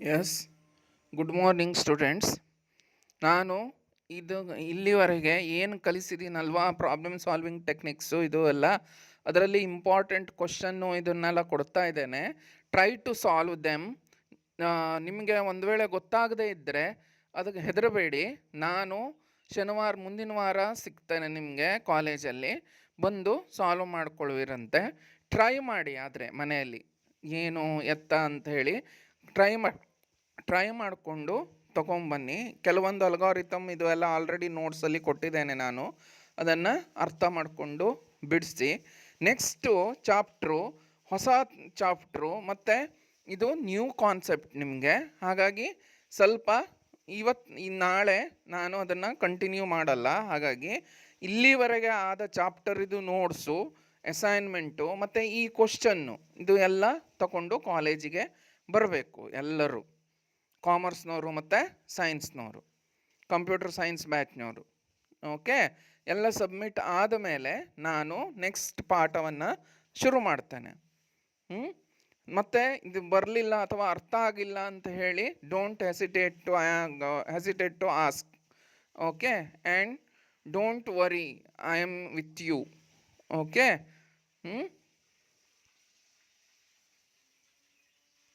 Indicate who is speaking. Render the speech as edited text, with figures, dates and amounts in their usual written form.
Speaker 1: S, good morning students. ನಾನು ಇದು ಇಲ್ಲಿವರೆಗೆ ಏನು ಕಲಿಸಿದ್ದೀನಲ್ವಾ, ಪ್ರಾಬ್ಲಮ್ ಸಾಲ್ವಿಂಗ್ ಟೆಕ್ನಿಕ್ಸು ಇದು ಎಲ್ಲ, ಅದರಲ್ಲಿ ಇಂಪಾರ್ಟೆಂಟ್ ಕ್ವಶನ್ನು ಇದನ್ನೆಲ್ಲ ಕೊಡ್ತಾ ಇದ್ದೇನೆ. Try to solve them. ನಿಮಗೆ ಒಂದು ವೇಳೆ ಗೊತ್ತಾಗದೇ ಇದ್ದರೆ ಅದಕ್ಕೆ ಹೆದರಬೇಡಿ. ನಾನು ಮುಂದಿನ ವಾರ ಸಿಗ್ತೇನೆ ನಿಮಗೆ ಕಾಲೇಜಲ್ಲಿ, ಬಂದು ಸಾಲ್ವ್ ಮಾಡ್ಕೊಳ್ಳುವಿರಂತೆ. ಟ್ರೈ ಮಾಡಿ ಆದರೆ ಮನೆಯಲ್ಲಿ ಏನು ಎತ್ತ ಅಂತ ಹೇಳಿ ಟ್ರೈ ಮಾಡಿಕೊಂಡು ತೊಗೊಂಬನ್ನಿ. ಕೆಲವೊಂದು ಅಲ್ಗಾರಿಥಮ್ ಇದು ಎಲ್ಲ ಆಲ್ರೆಡಿ ನೋಟ್ಸಲ್ಲಿ ಕೊಟ್ಟಿದ್ದೇನೆ, ನಾನು ಅದನ್ನು ಅರ್ಥ ಮಾಡಿಕೊಂಡು ಬಿಡಿಸಿ. ನೆಕ್ಸ್ಟು ಹೊಸ ಚಾಪ್ಟ್ರು, ಮತ್ತು ಇದು ನ್ಯೂ ಕಾನ್ಸೆಪ್ಟ್ ನಿಮಗೆ. ಹಾಗಾಗಿ ಸ್ವಲ್ಪ ನಾಳೆ ನಾನು ಅದನ್ನು ಕಂಟಿನ್ಯೂ ಮಾಡಲ್ಲ. ಹಾಗಾಗಿ ಇಲ್ಲಿವರೆಗೆ ಆದ ಚಾಪ್ಟರ್ ಇದು ನೋಟ್ಸು, ಅಸೈನ್ಮೆಂಟು ಮತ್ತು ಈ ಕ್ವಶನ್ನು ಇದು ಎಲ್ಲ ತಗೊಂಡು ಕಾಲೇಜಿಗೆ ಬರಬೇಕು. ಎಲ್ಲರೂ ಕಾಮರ್ಸ್ನವರು ಮತ್ತು ಸೈನ್ಸ್ನವರು, ಕಂಪ್ಯೂಟರ್ ಸೈನ್ಸ್ ಬ್ಯಾಚ್ನವರು. ಓಕೆ, ಎಲ್ಲ ಸಬ್ಮಿಟ್ ಆದಮೇಲೆ ನಾನು ನೆಕ್ಸ್ಟ್ ಪಾಠವನ್ನು ಶುರು ಮಾಡ್ತೇನೆ. ಮತ್ತು ಇದು ಬರಲಿಲ್ಲ ಅಥವಾ ಅರ್ಥ ಆಗಿಲ್ಲ ಅಂತ ಹೇಳಿ don't hesitate to ask. Okay, and don't worry, I am with you. Okay.